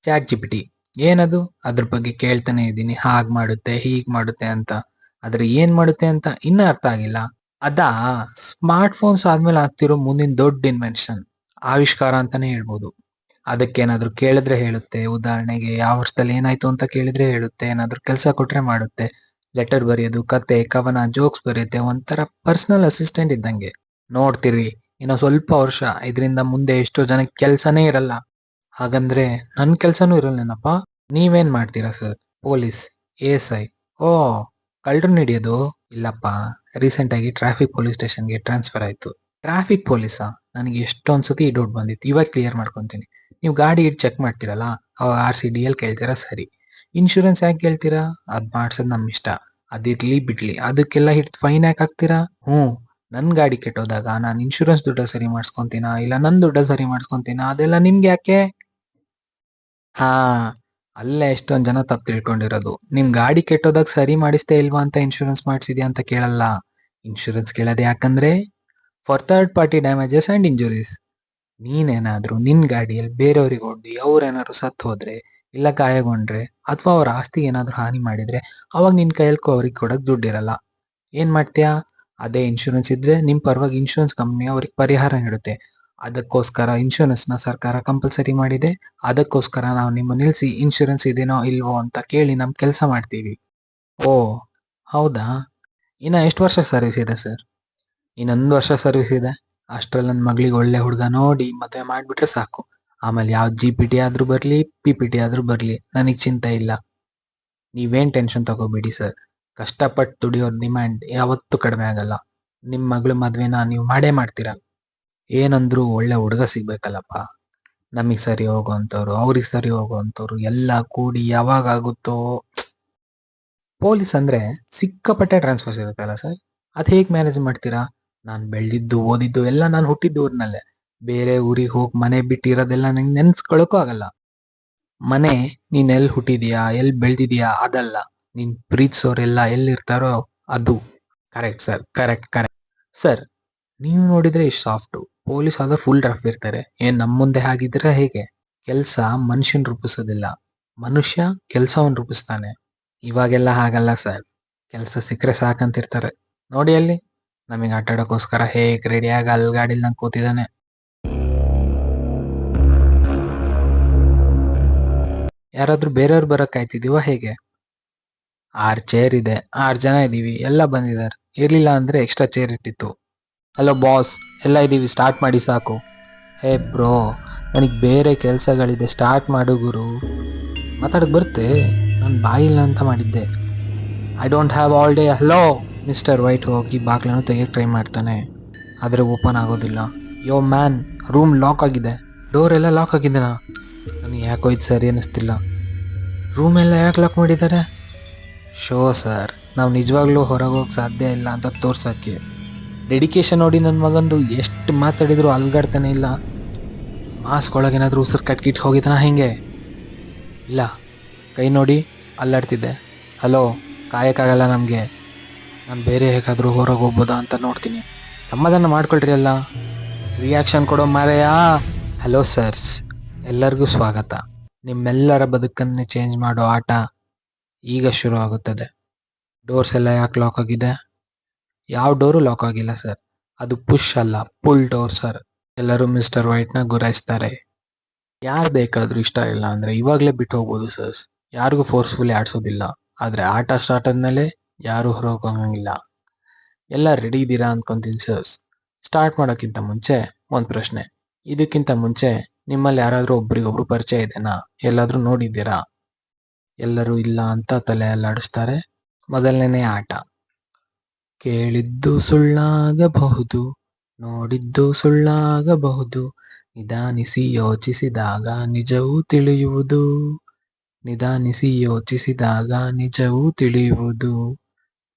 Chat GPT ಏನದು? ಅದ್ರ ಬಗ್ಗೆ ಕೇಳ್ತಾನೆ ಇದ್ದೀನಿ, ಹಾಗ್ ಮಾಡುತ್ತೆ ಹೀಗ್ ಮಾಡುತ್ತೆ ಅಂತ. ಆದ್ರೆ ಏನ್ ಮಾಡುತ್ತೆ ಅಂತ ಇನ್ನ ಅರ್ಥ ಆಗಿಲ್ಲ. ಅದಾ ಸ್ಮಾರ್ಟ್ ಫೋನ್ಸ್ ಆದ್ಮೇಲೆ ಆಗ್ತಿರೋ ಮುಂದಿನ ದೊಡ್ಡ ಇನ್ವೆನ್ಷನ್, ಆವಿಷ್ಕಾರ ಅಂತಾನೆ ಹೇಳ್ಬೋದು. ಅದಕ್ಕೇನಾದ್ರೂ ಕೇಳಿದ್ರೆ ಹೇಳುತ್ತೆ. ಉದಾಹರಣೆಗೆ ಯಾವ ವರ್ಷದಲ್ಲಿ ಏನಾಯ್ತು ಅಂತ ಕೇಳಿದ್ರೆ ಹೇಳುತ್ತೆ. ಏನಾದ್ರೂ ಕೆಲಸ ಕೊಟ್ರೆ ಮಾಡುತ್ತೆ. ಲೆಟರ್ ಬರೆಯೋದು, ಕತೆ ಕವನ ಜೋಕ್ಸ್ ಬರೆಯುತ್ತೆ. ಒಂಥರ ಪರ್ಸನಲ್ ಅಸಿಸ್ಟೆಂಟ್ ಇದ್ದಂಗೆ. ನೋಡ್ತಿರಿ, ಇನ್ನು ಸ್ವಲ್ಪ ವರ್ಷ ಇದರಿಂದ ಮುಂದೆ ಎಷ್ಟೋ ಜನಕ್ಕೆ ಕೆಲ್ಸನೇ ಇರಲ್ಲ. ಹಾಗಂದ್ರೆ ನನ್ ಕೆಲ್ಸನೂ ಇರಲ್ಲೇನಪ್ಪ? ನೀವೇನ್ ಮಾಡ್ತೀರಾ ಸರ್? Police, ASI? ಓ, ಕಳ್ಳರನ್ನ ಹಿಡಿಯೋದು? ಇಲ್ಲಪ್ಪ, ರೀಸೆಂಟ್ ಆಗಿ ಟ್ರಾಫಿಕ್ ಪೊಲೀಸ್ ಸ್ಟೇಷನ್ಗೆ ಟ್ರಾನ್ಸ್ಫರ್ ಆಯ್ತು. ಟ್ರಾಫಿಕ್ ಪೊಲೀಸಾ? ನನಗೆ ಎಷ್ಟೊಂದ್ ಸತಿ ಈ ಡೌಟ್ ಬಂದಿತ್ತು. ಇವಾಗ ಕ್ಲಿಯರ್ ಮಾಡ್ಕೊಂತೀನಿ. ನೀವು ಗಾಡಿ ಚೆಕ್ ಮಾಡ್ತೀರಲ್ಲ, ಅವಾಗ RC DL ಕೇಳ್ತೀರಾ, ಸರಿ. ಇನ್ಶೂರೆನ್ಸ್ ಯಾಕೆ ಕೇಳ್ತೀರಾ? ಅದ್ ಮಾಡ್ಸೋದ್ ನಮ್ ಇಷ್ಟ. ಅದಿರ್ಲಿ ಬಿಡ್ಲಿ, ಅದಕ್ಕೆಲ್ಲ ಹಿಡ್ದು ಫೈನ್ ಯಾಕೆ ಹಾಕ್ತೀರಾ? ನನ್ ಗಾಡಿ ಕೆಟ್ಟೋದಾಗ ನಾನ್ ಇನ್ಶೂರೆನ್ಸ್ ದುಡ್ಡ ಸರಿ ಮಾಡಿಸ್ಕೊಂತೀನ, ಇಲ್ಲ ನನ್ ದುಡ್ಡ ಸರಿ ಮಾಡಿಸ್ಕೊಂತೀನ, ಅದೆಲ್ಲ ನಿಮ್ಗೆ ಯಾಕೆ? ಹಾ, ಅಲ್ಲೇ ಎಷ್ಟೊಂದ್ ಜನ ತಪ್ಪು ತಿಳ್ಕೊಂಡಿರೋದು. ನಿಮ್ ಗಾಡಿ ಕೆಟ್ಟೋದಾಗ ಸರಿ ಮಾಡಿಸ್ತೇ ಇಲ್ವಾ ಅಂತ ಇನ್ಶೂರೆನ್ಸ್ ಮಾಡ್ಸಿದ್ಯಾ ಅಂತ ಕೇಳಲ್ಲ. ಇನ್ಶೂರೆನ್ಸ್ ಕೇಳೋದು ಯಾಕಂದ್ರೆ for third party damages and injuries. ನೀನೇನಾದ್ರೂ ನಿನ್ ಗಾಡಿಯಲ್ಲಿ ಬೇರೆಯವ್ರಿಗೆ ಹೊಡ್ದಿ ಅವ್ರೇನಾದ್ರು ಸತ್ತು ಹೋದ್ರೆ, ಇಲ್ಲ ಗಾಯಗೊಂಡ್ರೆ, ಅಥವಾ ಅವ್ರ ಆಸ್ತಿಗೆ ಏನಾದ್ರು ಹಾನಿ ಮಾಡಿದ್ರೆ, ಅವಾಗ ನಿನ್ ಕೈಯಲ್ಲಿ ಅವ್ರಿಗೆ ಕೊಡಕ್ ದುಡ್ಡಿರಲ್ಲ. ಏನ್ ಮಾಡ್ತೀಯಾ? ಅದೇ ಇನ್ಶೂರೆನ್ಸ್ ಇದ್ರೆ ನಿಮ್ ಪರವಾಗಿ ಇನ್ಶೂರೆನ್ಸ್ ಕಂಪ್ನಿ ಅವ್ರಿಗೆ ಪರಿಹಾರ ನೀಡುತ್ತೆ. ಅದಕ್ಕೋಸ್ಕರ ಇನ್ಶೂರೆನ್ಸ್ ನ ಸರ್ಕಾರ ಕಂಪಲ್ಸರಿ ಮಾಡಿದೆ. ಅದಕ್ಕೋಸ್ಕರ ನಾವು ನಿಮ್ಮ ನಿಲ್ಸಿ ಇನ್ಶೂರೆನ್ಸ್ ಇದೆನೋ ಇಲ್ವೋ ಅಂತ ಕೇಳಿ ನಮ್ ಕೆಲಸ ಮಾಡ್ತೀವಿ. ಓ, ಹೌದಾ? ಇನ್ನ ಎಷ್ಟು ವರ್ಷ ಸರ್ವಿಸ್ ಇದೆ ಸರ್? ಇನ್ನೊಂದು ವರ್ಷ ಸರ್ವಿಸ್ ಇದೆ. ಅಷ್ಟ್ರಲ್ಲಿ ನನ್ನ ಮಗಳಿಗೆ ಒಳ್ಳೆ ಹುಡುಗ ನೋಡಿ ಮದುವೆ ಮಾಡ್ಬಿಟ್ರೆ ಸಾಕು. ಆಮೇಲೆ ಯಾವ GPT ಆದ್ರೂ ಬರ್ಲಿ, PPT ಆದ್ರೂ ಬರ್ಲಿ, ನನಗ್ ಚಿಂತೆ ಇಲ್ಲ. ನೀವೇನ್ ಟೆನ್ಷನ್ ತಗೋಬೇಡಿ ಸರ್. ಕಷ್ಟಪಟ್ಟು ದುಡಿಯೋರ್ ಡಿಮ್ಯಾಂಡ್ ಯಾವತ್ತೂ ಕಡಿಮೆ ಆಗಲ್ಲ. ನಿಮ್ ಮಗಳ ಮದ್ವೆನ ನೀವು ಮಾಡೇ ಮಾಡ್ತೀರಾ. ಏನಂದ್ರು ಒಳ್ಳೆ ಹುಡುಗ ಸಿಗ್ಬೇಕಲ್ಲಪ್ಪ. ನಮಗ್ ಸರಿ ಹೋಗೋಂಥವ್ರು, ಅವ್ರಿಗೆ ಸರಿ ಹೋಗೋಂಥವ್ರು ಎಲ್ಲ ಕೂಡಿ ಯಾವಾಗ ಆಗುತ್ತೋ. ಪೊಲೀಸ್ ಅಂದ್ರೆ ಸಿಕ್ಕಾಪಟ್ಟೆ ಟ್ರಾನ್ಸ್ಫರ್ಸ್ ಇರುತ್ತಲ್ಲ ಸರ್, ಅದ್ ಹೇಗ್ ಮ್ಯಾನೇಜ್ ಮಾಡ್ತೀರಾ? ನಾನ್ ಬೆಳೆದಿದ್ದು ಓದಿದ್ದು ಎಲ್ಲ ನಾನು ಹುಟ್ಟಿದ್ದು ಊರ್ನಲ್ಲೇ. ಬೇರೆ ಊರಿಗೆ ಹೋಗಿ ಮನೆ ಬಿಟ್ಟಿರೋದೆಲ್ಲ ನಂಗೆ ನೆನ್ಸ್ಕೊಳಕ್ಕೂ ಆಗಲ್ಲ. ಮನೆ ನೀನ್ ಎಲ್ಲಿ ಹುಟ್ಟಿದ್ಯಾ, ಎಲ್ಲಿ ಬೆಳ್ದಿದ್ಯಾ ಅದಲ್ಲ, ನೀನ್ ಪ್ರೀತಿಸೋರೆಲ್ಲ ಎಲ್ಲಿರ್ತಾರೋ ಅದು. Correct sir, correct correct. Sir, ನೀವು ನೋಡಿದ್ರೆ ಇಷ್ಟು ಸಾಫ್ಟು, ಪೊಲೀಸ್ ಆದ್ರೆ ಫುಲ್ ರಫ್ ಇರ್ತಾರೆ. ಏನ್ ನಮ್ ಮುಂದೆ ಹಾಗಿದ್ರೆ ಹೇಗೆ? ಕೆಲ್ಸ ಮನುಷ್ಯನ್ ರೂಪಿಸೋದಿಲ್ಲ, ಮನುಷ್ಯ ಕೆಲ್ಸವನ್ನ ರೂಪಿಸ್ತಾನೆ. ಇವಾಗೆಲ್ಲ ಹಾಗಲ್ಲ ಸರ್. ಕೆಲ್ಸ ಸಿಕ್ಕರೆ ಸಾಕಂತಿರ್ತಾರೆ. ನೋಡಿ ಅಲ್ಲಿ, ನಮಗೆ ಆಟಾಡೋಕ್ಕೋಸ್ಕರ ಹೇಗ್ ರೆಡಿಯಾಗಿ ಅಲ್ಲಿ ಗಾಡಿಲ್ ನಂಗೆ ಕೂತಿದ್ದಾನೆ. ಯಾರಾದ್ರೂ ಬೇರೆಯವ್ರು ಬರಕ್ ಕಾಯ್ತಿದೀವ ಹೇಗೆ? 6 ಚೇರ್ ಇದೆ, 6 ಜನ ಇದೀವಿ, ಎಲ್ಲ ಬಂದಿದ್ದಾರೆ. ಇರ್ಲಿಲ್ಲ ಅಂದ್ರೆ ಎಕ್ಸ್ಟ್ರಾ ಚೇರ್ ಇರ್ತಿತ್ತು. ಹಲೋ ಬಾಸ್, ಎಲ್ಲ ಇದೀವಿ, ಸ್ಟಾರ್ಟ್ ಮಾಡಿ ಸಾಕು. ಹೇ ಬ್ರೋ, ನನಗ್ ಬೇರೆ ಕೆಲ್ಸಗಳಿದೆ, ಸ್ಟಾರ್ಟ್ ಮಾಡು ಗುರು. ಮಾತಾಡಕ್ ಬರುತ್ತೆ, ನಾನು ಬಾಯಿಲ್ಲ ಅಂತ ಮಾಡಿದ್ದೆ. I don't have all day. Hello mister white ಹೋಗಿ ಬಾಗ್ಲನ್ನು ತೆಗಿಯಕ್ ಟ್ರೈ ಮಾಡ್ತಾನೆ, ಆದ್ರೆ ಓಪನ್ ಆಗೋದಿಲ್ಲ. ಯೋ ಮ್ಯಾನ್, ರೂಮ್ ಲಾಕ್ ಆಗಿದೆ. ಡೋರ್ ಎಲ್ಲ ಲಾಕ್ ಆಗಿದೆನಾ? ನನಗೆ ಯಾಕೋ ಇದು ಸರಿ ಅನ್ನಿಸ್ತಿಲ್ಲ. ರೂಮ್ ಎಲ್ಲ ಯಾಕೆ ಲಾಕ್ ಮಾಡಿದ್ದಾರೆ? ಶೋ ಸರ್, ನಾವು ನಿಜವಾಗ್ಲೂ ಹೊರಗೆ ಹೋಗಕ್ಕೆ ಸಾಧ್ಯ ಇಲ್ಲ ಅಂತ ತೋರ್ಸಕ್ಕೆ. ಡೆಡಿಕೇಶನ್ ನೋಡಿ ನನ್ನ ಮಗಂದು, ಎಷ್ಟು ಮಾತಾಡಿದ್ರು ಅಲ್ಗಾಡ್ತಾನೆ ಇಲ್ಲ. ಮಾಸ್ಕ್ ಒಳಗೇನಾದ್ರೂ ಉಸಿರು ಕಟ್ಕಿಟ್ಟು ಹೋಗಿದ್ದಾನ ಹೆಂಗೆ? ಇಲ್ಲ, ಕೈ ನೋಡಿ ಅಲ್ಲಾಡ್ತಿದ್ದೆ. ಹಲೋ, ಕಾಯಕ್ಕಾಗಲ್ಲ ನಮಗೆ. ನಾನು ಬೇರೆ ಹೇಗಾದರೂ ಹೊರಗೆ ಹೋಗ್ಬೋದಾ ಅಂತ ನೋಡ್ತೀನಿ. ಸಮಾಧಾನ ಮಾಡ್ಕೊಳ್ರಿ ಅಲ್ಲ, ರಿಯಾಕ್ಷನ್ ಕೊಡೋ ಮಾರೆಯಾ. ಹಲೋ ಸರ್ಸ್, ಎಲ್ಲರಿಗೂ ಸ್ವಾಗತ. ನಿಮ್ಮೆಲ್ಲರ ಬದುಕನ್ನೇ ಚೇಂಜ್ ಮಾಡೋ ಆಟ ಈಗ ಶುರು ಆಗುತ್ತದೆ. ಡೋರ್ಸ್ ಎಲ್ಲ ಯಾಕೆ ಲಾಕ್ ಆಗಿದೆ? ಯಾವ ಡೋರು ಲಾಕ್ ಆಗಿಲ್ಲ ಸರ್, ಅದು ಪುಷ್ ಅಲ್ಲ, ಪುಲ್ ಡೋರ್ ಸರ್. ಎಲ್ಲರೂ ಮಿಸ್ಟರ್ ವೈಟ್ನ ಗುರಾಯಿಸ್ತಾರೆ. ಯಾರು ಬೇಕಾದ್ರೂ ಇಷ್ಟ ಇಲ್ಲ ಅಂದ್ರೆ ಇವಾಗಲೇ ಬಿಟ್ಟು ಹೋಗ್ಬೋದು ಸರ್. ಯಾರಿಗೂ ಫೋರ್ಸ್ಫುಲಿ ಆಡ್ಸೋದಿಲ್ಲ. ಆದ್ರೆ ಆಟ ಸ್ಟಾರ್ಟ್ ಆದ್ಮೇಲೆ ಯಾರು ಹೊರಗೆ ಹೋಗಂಗಿಲ್ಲ. ಎಲ್ಲ ರೆಡಿ ಇದ್ದೀರಾ ಅನ್ಕೊಂತೀನಿ ಸರ್ಸ್. ಸ್ಟಾರ್ಟ್ ಮಾಡೋಕ್ಕಿಂತ ಮುಂಚೆ ಒಂದು ಪ್ರಶ್ನೆ. ಇದಕ್ಕಿಂತ ಮುಂಚೆ ನಿಮ್ಮಲ್ಲಿ ಯಾರಾದ್ರೂ ಒಬ್ರಿಗೊಬ್ರು ಪರಿಚಯ ಇದೆನಾ? ಎಲ್ಲಾದ್ರೂ ನೋಡಿದ್ದೀರಾ? ಎಲ್ಲರೂ ಇಲ್ಲ ಅಂತ ತಲೆ ಅಲ್ಲಾಡಿಸ್ತಾರೆ. ಮೊದಲನೇ ಆಟ. ಕೇಳಿದ್ದು ಸುಳ್ಳಾಗಬಹುದು, ನೋಡಿದ್ದು ಸುಳ್ಳಾಗಬಹುದು, ನಿಧಾನಿಸಿ ಯೋಚಿಸಿದಾಗ ನಿಜವೂ ತಿಳಿಯುವುದು. ನಿಧಾನಿಸಿ ಯೋಚಿಸಿದಾಗ ನಿಜವೂ ತಿಳಿಯುವುದು.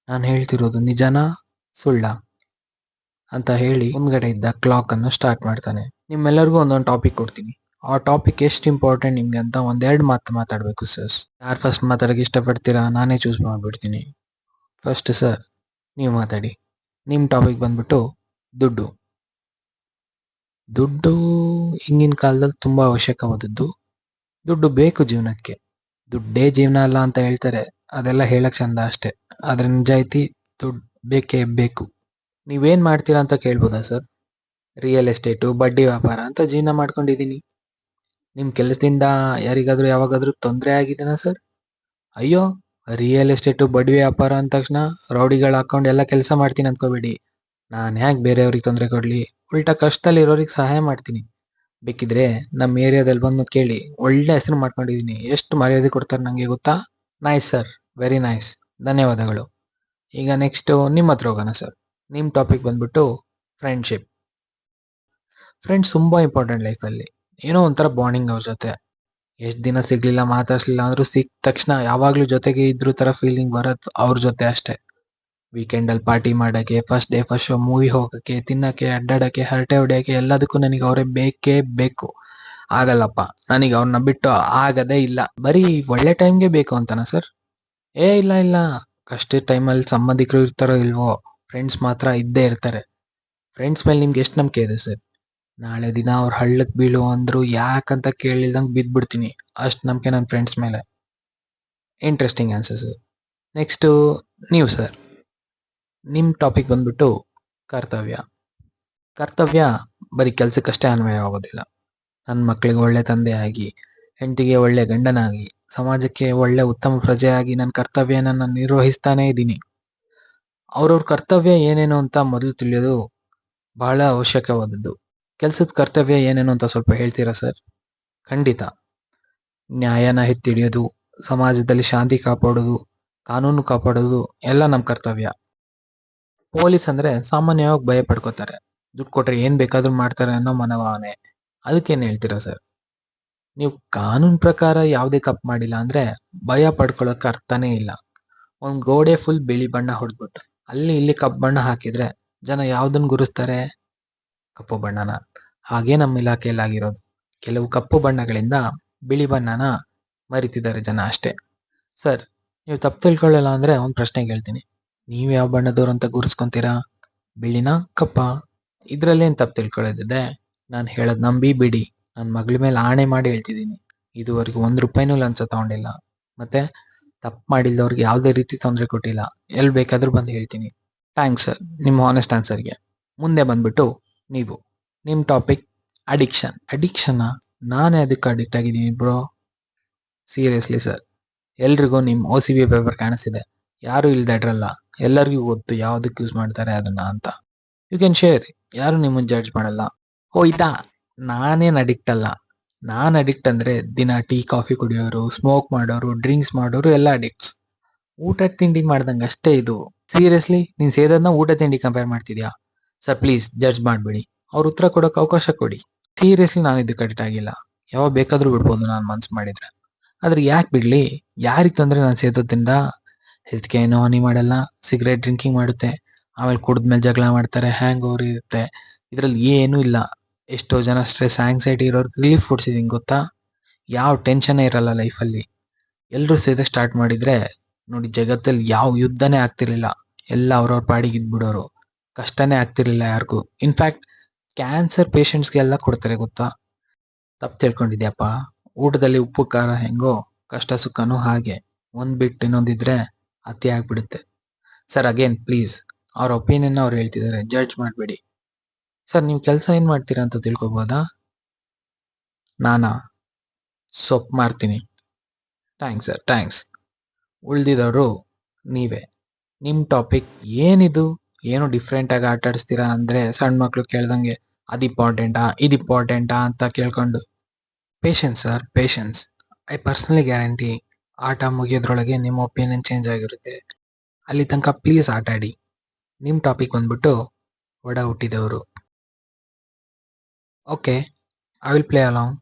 ನಾನು ಹೇಳ್ತಿರೋದು ನಿಜನಾ ಸುಳ್ಳ ಅಂತ ಹೇಳಿ ಮುಂದ್ಗಡೆ ಇದ್ದ ಕ್ಲಾಕ್ ಅನ್ನು ಸ್ಟಾರ್ಟ್ ಮಾಡ್ತಾನೆ. ನಿಮ್ಮೆಲ್ಲರಿಗೂ ಒಂದೊಂದು ಟಾಪಿಕ್ ಕೊಡ್ತೀನಿ. ಆ ಟಾಪಿಕ್ ಎಷ್ಟು ಇಂಪಾರ್ಟೆಂಟ್ ನಿಮ್ಗೆ ಅಂತ ಒಂದೆರಡು ಮಾತು ಮಾತಾಡ್ಬೇಕು ಸರ್. ಯಾರು ಫಸ್ಟ್ ಮಾತಾಡಕ್ಕೆ ಇಷ್ಟಪಡ್ತೀರಾ? ನಾನೇ ಚೂಸ್ ಮಾಡ್ಬಿಡ್ತೀನಿ. ಫಸ್ಟ್ ಸರ್, ನೀವು ಮಾತಾಡಿ. ನಿಮ್ಮ ಟಾಪಿಕ್ ಬಂದ್ಬಿಟ್ಟು ದುಡ್ಡು. ದುಡ್ಡು ಹಿಂಗಿನ ಕಾಲದಲ್ಲಿ ತುಂಬಾ ಅವಶ್ಯಕವಾದದ್ದು. ದುಡ್ಡು ಬೇಕು ಜೀವನಕ್ಕೆ. ದುಡ್ಡೇ ಜೀವನ ಅಲ್ಲ ಅಂತ ಹೇಳ್ತಾರೆ. ಅದೆಲ್ಲ ಹೇಳಕ್ ಚಂದ ಅಷ್ಟೇ. ಆದ್ರೆ ನಿಜಾಯ್ತಿ ದುಡ್ಡು ಬೇಕೇ ಬೇಕು. ನೀವೇನ್ ಮಾಡ್ತೀರಾ ಅಂತ ಕೇಳ್ಬೋದಾ ಸರ್? ರಿಯಲ್ ಎಸ್ಟೇಟು, ಬಡ್ಡಿ ವ್ಯಾಪಾರ ಅಂತ ಜೀವನ ಮಾಡ್ಕೊಂಡಿದೀನಿ. ನಿಮ್ ಕೆಲಸದಿಂದ ಯಾರಿಗಾದ್ರೂ ಯಾವಾಗಾದ್ರೂ ತೊಂದರೆ ಆಗಿದೆನಾ ಸರ್? ಅಯ್ಯೋ! ರಿಯಲ್ ಎಸ್ಟೇಟು, ಬಡ್ಡಿ ವ್ಯಾಪಾರ ಅಂದ ತಕ್ಷಣ ರೌಡಿಗಳು ಹಾಕೊಂಡು ಎಲ್ಲ ಕೆಲಸ ಮಾಡ್ತೀನಿ ಅನ್ಕೋಬೇಡಿ. ನಾನ್ ಯಾಕೆ ಬೇರೆಯವ್ರಿಗೆ ತೊಂದರೆ ಕೊಡ್ಲಿ? ಉಲ್ಟಾ ಕಷ್ಟದಲ್ಲಿರೋರಿಗೆ ಸಹಾಯ ಮಾಡ್ತೀನಿ. ಬೇಕಿದ್ರೆ ನಮ್ಮ ಏರಿಯಾದಲ್ಲಿ ಬಂದು ಕೇಳಿ. ಒಳ್ಳೆ ಹೆಸರು ಮಾಡ್ಕೊಂಡಿದೀನಿ. ಎಷ್ಟು ಮರ್ಯಾದೆ ಕೊಡ್ತಾರೆ ನಂಗೆ ಗೊತ್ತಾ? Nice sir, very nice. ಧನ್ಯವಾದಗಳು. ಈಗ ನೆಕ್ಸ್ಟ್ ನಿಮ್ಮ ಹತ್ರ ಹೋಗೋಣ ಸರ್. ನಿಮ್ ಟಾಪಿಕ್ ಬಂದ್ಬಿಟ್ಟು ಫ್ರೆಂಡ್ಶಿಪ್. ಫ್ರೆಂಡ್ಸ್ ತುಂಬಾ ಇಂಪಾರ್ಟೆಂಟ್ ಲೈಫಲ್ಲಿ. ಏನೋ ಒಂಥರ ಬಾಂಡಿಂಗ್ ಅವ್ರ ಜೊತೆ. ಎಷ್ಟ್ ದಿನ ಸಿಗ್ಲಿಲ್ಲ, ಮಾತಾಡ್ಸ್ಲಿಲ್ಲ ಅಂದ್ರೂ ಸಿಕ್ಕ ತಕ್ಷಣ ಯಾವಾಗ್ಲೂ ಜೊತೆಗೆ ಇದ್ರು ತರ ಫೀಲಿಂಗ್ ಬರೋದು ಅವ್ರ ಜೊತೆ ಅಷ್ಟೇ. ವೀಕೆಂಡ್ ಅಲ್ಲಿ ಪಾರ್ಟಿ ಮಾಡಕ್ಕೆ, first day first show movie ಹೋಗಕ್ಕೆ, ತಿನ್ನಕ್ಕೆ, ಅಡ್ಡಾಡಕ್ಕೆ, ಹರಟೆ ಹೊಡೆಯಕ್ಕೆ ಎಲ್ಲದಕ್ಕೂ ನನಗೆ ಅವರೇ ಬೇಕೇ ಬೇಕು. ಆಗಲ್ಲಪ್ಪ, ನನಗೆ ಅವ್ರನ್ನ ಬಿಟ್ಟು ಆಗದೇ ಇಲ್ಲ. ಬರೀ ಒಳ್ಳೆ ಟೈಮ್ಗೆ ಬೇಕು ಅಂತನಾ ಸರ್? ಇಲ್ಲ ಇಲ್ಲ, ಕಷ್ಟದ ಟೈಮಲ್ಲಿ ಸಂಬಂಧಿಕರು ಇರ್ತಾರೋ ಇಲ್ವೋ, ಫ್ರೆಂಡ್ಸ್ ಮಾತ್ರ ಇದ್ದೇ ಇರ್ತಾರೆ. ಫ್ರೆಂಡ್ಸ್ ಮೇಲೆ ನಿಮ್ಗೆ ಎಷ್ಟು ನಂಬಿಕೆ ಇದೆ ಸರ್? ನಾಳೆ ದಿನ ಅವ್ರು ಹಳ್ಳಕ್ ಬೀಳು ಅಂದ್ರು ಯಾಕಂತ ಕೇಳಿಲ್ದಂಗೆ ಬಿದ್ಬಿಡ್ತೀನಿ. ಅಷ್ಟು ನಂಬಿಕೆ ನನ್ನ ಫ್ರೆಂಡ್ಸ್ ಮೇಲೆ. Interesting answer sir. ನೆಕ್ಸ್ಟು ನೀವು ಸರ್. ನಿಮ್ಮ ಟಾಪಿಕ್ ಬಂದ್ಬಿಟ್ಟು ಕರ್ತವ್ಯ. ಕರ್ತವ್ಯ ಬರೀ ಕೆಲ್ಸಕ್ಕಷ್ಟೇ ಅನ್ವಯ ಆಗೋದಿಲ್ಲ. ನನ್ನ ಮಕ್ಕಳಿಗೆ ಒಳ್ಳೆ ತಂದೆಯಾಗಿ, ಹೆಂಡತಿಗೆ ಒಳ್ಳೆ ಗಂಡನಾಗಿ, ಸಮಾಜಕ್ಕೆ ಒಳ್ಳೆ ಉತ್ತಮ ಪ್ರಜೆಯಾಗಿ ನನ್ನ ಕರ್ತವ್ಯನ ನಾನು ನಿರ್ವಹಿಸ್ತಾನೇ ಇದ್ದೀನಿ. ಅವ್ರವ್ರ ಕರ್ತವ್ಯ ಏನೇನು ಅಂತ ಮೊದಲು ತಿಳಿಯೋದು ಬಹಳ ಅವಶ್ಯಕವಾದದ್ದು. ಕೆಲ್ಸದ ಕರ್ತವ್ಯ ಏನೇನು ಅಂತ ಸ್ವಲ್ಪ ಹೇಳ್ತೀರಾ ಸರ್? ಖಂಡಿತ. ನ್ಯಾಯನ ಎತ್ತಿಡಿಯೋದು, ಸಮಾಜದಲ್ಲಿ ಶಾಂತಿ ಕಾಪಾಡೋದು, ಕಾನೂನು ಕಾಪಾಡೋದು ಎಲ್ಲ ನಮ್ಮ ಕರ್ತವ್ಯ. ಪೊಲೀಸ್ ಅಂದ್ರೆ ಸಾಮಾನ್ಯವಾಗಿ ಭಯ ಪಡ್ಕೋತಾರೆ. ದುಡ್ಡು ಕೊಟ್ರೆ ಏನ್ ಬೇಕಾದ್ರೂ ಮಾಡ್ತಾರೆ ಅನ್ನೋ ಮನೋಭಾವನೆ. ಅದಕ್ಕೇನ್ ಹೇಳ್ತೀರಾ ಸರ್? ನೀವು ಕಾನೂನ್ ಪ್ರಕಾರ ಯಾವುದೇ ತಪ್ಪು ಮಾಡಿಲ್ಲ ಅಂದ್ರೆ ಭಯ ಪಡ್ಕೊಳ್ಳೋಕೆ ಅರ್ಥನೇ ಇಲ್ಲ. ಒಂದ್ ಗೋಡೆ ಫುಲ್ ಬಿಳಿ ಬಣ್ಣ ಹೊಡೆದ್ಬಿಟ್ಟು ಅಲ್ಲಿ ಇಲ್ಲಿ ಕಪ್ಪು ಬಣ್ಣ ಹಾಕಿದ್ರೆ ಜನ ಯಾವ್ದನ್ ಗುರುಸ್ತಾರೆ? ಕಪ್ಪು ಬಣ್ಣನ. ಹಾಗೆ ನಮ್ಮ ಇಲಾಖೆಯಲ್ಲಾಗಿರೋದು. ಕೆಲವು ಕಪ್ಪು ಬಣ್ಣಗಳಿಂದ ಬಿಳಿ ಬಣ್ಣನ ಮರಿತಿದ್ದಾರೆ ಜನ ಅಷ್ಟೇ. ಸರ್, ನೀವು ತಪ್ಪು ತಿಳ್ಕೊಳ್ಳಲ್ಲ ಅಂದ್ರೆ ಒಂದ್ ಪ್ರಶ್ನೆ ಕೇಳ್ತೀನಿ. ನೀವ್ ಯಾವ ಬಣ್ಣದವ್ರು ಅಂತ ಗುರುಸ್ಕೊಂತೀರಾ? ಬಿಳಿನ ಕಪ್ಪ? ಇದ್ರಲ್ಲೇನ್ ತಪ್ಪು ತಿಳ್ಕೊಳ್ಳೋದಿದೆ? ನಾನು ಹೇಳೋದ್ ನಂಬಿ ಬಿಡಿ. ನನ್ನ ಮಗಳ ಮೇಲೆ ಆಣೆ ಮಾಡಿ ಹೇಳ್ತಿದ್ದೀನಿ. ಇದುವರೆಗೂ ₹1 ಲಂಚ ತಗೊಂಡಿಲ್ಲ. ಮತ್ತೆ ತಪ್ಪು ಮಾಡಿಲ್ದವ್ರಿಗೆ ಯಾವುದೇ ರೀತಿ ತೊಂದರೆ ಕೊಟ್ಟಿಲ್ಲ. ಎಲ್ಲಿ ಬೇಕಾದ್ರೂ ಬಂದು ಹೇಳ್ತೀನಿ. ಥ್ಯಾಂಕ್ಸ್ ಸರ್ ನಿಮ್ಮ ಹಾನೆಸ್ಟ್ ಆನ್ಸರ್ಗೆ. ಮುಂದೆ ಬಂದ್ಬಿಟ್ಟು ನೀವು. ನಿಮ್ಮ ಟಾಪಿಕ್ ಅಡಿಕ್ಷನ್. ಅಡಿಕ್ಷನಾ? ನಾನೇ ಅದಕ್ಕೆ ಅಡಿಕ್ಟ್ ಆಗಿದ್ದೀನಿ ಬ್ರೋ. ಸೀರಿಯಸ್ಲಿ ಸರ್, ಎಲ್ರಿಗೂ ನಿಮ್ಮ OCB ಪೇಪರ್ ಕಾಣಿಸ್ತಿದೆ. ಯಾರು ಇಲ್ದಡ್ರಲ್ಲ. ಎಲ್ಲರಿಗೂ ಗೊತ್ತು ಯಾವ್ದಕ್ಕೆ ಯೂಸ್ ಮಾಡ್ತಾರೆ ಅದನ್ನ ಅಂತ. You can share. ಯಾರು ನಿಮ್ಮನ್ನ ಜಡ್ಜ್ ಮಾಡಲ್ಲ. ಹೋಯ್ತಾ? ನಾನೇನ್ ಅಡಿಕ್ಟ್ ಅಲ್ಲ. ನಾನ್ ಅಡಿಕ್ಟ್ ಅಂದ್ರೆ ದಿನ ಟೀ ಕಾಫಿ ಕುಡಿಯೋರು, ಸ್ಮೋಕ್ ಮಾಡೋರು, ಡ್ರಿಂಕ್ಸ್ ಮಾಡೋರು ಎಲ್ಲ ಅಡಿಕ್ಟ್ಸ್. ಊಟ ತಿಂಡಿ ಮಾಡ್ದಂಗೆ ಅಷ್ಟೇ ಇದು. ಸೀರಿಯಸ್ಲಿ ನೀನ್ ಸೇದೋದನ್ನ ಊಟ ತಿಂಡಿ ಕಂಪೇರ್ ಮಾಡ್ತಿದ್ಯಾ? ಸರ್ ಪ್ಲೀಸ್ ಜಡ್ಜ್ ಮಾಡ್ಬೇಡಿ. ಅವ್ರ ಉತ್ತರ ಕೊಡೋಕೆ ಅವಕಾಶ ಕೊಡಿ. ಸೀರಿಯಸ್ಲಿ ನಾನು ಇದಕ್ಕೆ ಅಡಿಕ್ಟ್ ಆಗಿಲ್ಲ. ಯಾವಾಗ ಬೇಕಾದ್ರೂ ಬಿಡ್ಬೋದು ನಾನು ಮನ್ಸು ಮಾಡಿದ್ರೆ. ಆದ್ರೆ ಯಾಕೆ ಬಿಡ್ಲಿ? ಯಾರಿಗೆ ತೊಂದ್ರೆ ನಾನು ಸೇದೋದ್ರಿಂದ? ಹೆಲ್ತ್ಗೆ ಏನೋ ಹಾನಿ ಮಾಡಲ್ಲ. ಸಿಗರೇಟ್ ಡ್ರಿಂಕಿಂಗ್ ಮಾಡುತ್ತೆ, ಆಮೇಲೆ ಕುಡಿದ್ಮೇಲೆ ಜಗಳ ಮಾಡ್ತಾರೆ, ಹ್ಯಾಂಗ್ ಓವರ್ ಇರುತ್ತೆ. ಇದ್ರಲ್ಲಿ ಏನೂ ಇಲ್ಲ. ಎಷ್ಟೋ ಜನ ಸ್ಟ್ರೆಸ್, ಆಂಗ್ಸೈಟಿ ಇರೋರು ರಿಲೀಫ್ ಕೊಡ್ಸಿದೀನಿ ಗೊತ್ತಾ? ಯಾವ ಟೆನ್ಷನ್ ಇರಲ್ಲ ಲೈಫಲ್ಲಿ. ಎಲ್ಲರೂ ಸೇದಕ್ಕೆ ಸ್ಟಾರ್ಟ್ ಮಾಡಿದ್ರೆ ನೋಡಿ ಜಗತ್ತಲ್ಲಿ ಯಾವ ಯುದ್ಧನೇ ಆಗ್ತಿರ್ಲಿಲ್ಲ. ಎಲ್ಲ ಅವ್ರವ್ರ ಪಾಡಿಗೆ ಇದ್ಬಿಡೋರು. ಕಷ್ಟನೇ ಆಗ್ತಿರ್ಲಿಲ್ಲ ಯಾರಿಗೂ. ಇನ್ಫ್ಯಾಕ್ಟ್ ಕ್ಯಾನ್ಸರ್ ಪೇಷಂಟ್ಸ್ಗೆಲ್ಲ ಕೊಡ್ತಾರೆ ಗೊತ್ತಾ? ತಪ್ಪು ತಿಳ್ಕೊಂಡಿದ್ಯಪ್ಪ. ಊಟದಲ್ಲಿ ಉಪ್ಪು ಖಾರ ಹೆಂಗೋ ಕಷ್ಟ ಸುಖನೂ ಹಾಗೆ. ಒಂದ್ ಬಿಟ್ಟು ಇನ್ನೊಂದಿದ್ರೆ ಅತಿ ಆಗ್ಬಿಡುತ್ತೆ. ಸರ್ ಅಗೇನ್ ಪ್ಲೀಸ್, ಅವ್ರ ಒಪಿನಿಯನ್ ಅವ್ರು ಹೇಳ್ತಿದ್ದಾರೆ, ಜಡ್ಜ್ ಮಾಡಬೇಡಿ. ಸರ್ ನೀವು ಕೆಲಸ ಏನ್ ಮಾಡ್ತೀರಾ ಅಂತ ತಿಳ್ಕೊಬೋದಾ? ನಾನಾ? ಸೊಪ್ಪು ಮಾರ್ತೀನಿ. Thanks sir, thanks. ಉಳ್ದಿದವರು ನೀವೇ. ನಿಮ್ ಟಾಪಿಕ್ ಏನಿದು? ಏನು ಡಿಫ್ರೆಂಟ್ ಆಗಿ ಆಟ ಆಡಿಸ್ತೀರಾ ಅಂದ್ರೆ ಸಣ್ಣ ಮಕ್ಳು ಕೇಳ್ದಂಗೆ ಅದು ಇಂಪಾರ್ಟೆಂಟಾ ಇದು ಇಂಪಾರ್ಟೆಂಟಾ ಅಂತ ಕೇಳ್ಕೊಂಡು. Patience sir, patience. I personally guarantee ಆಟ ಮುಗಿಯೋದ್ರೊಳಗೆ ನಿಮ್ಮ ಒಪಿನಿಯನ್ ಚೇಂಜ್ ಆಗಿರುತ್ತೆ. ಅಲ್ಲಿ ತನಕ ಪ್ಲೀಸ್ ಆಟ ಆಡಿ. ನಿಮ್ಮ ಟಾಪಿಕ್ ಬಂದ್ಬಿಟ್ಟು ಒಡ ಹುಟ್ಟಿದವರು. Okay, I will play along.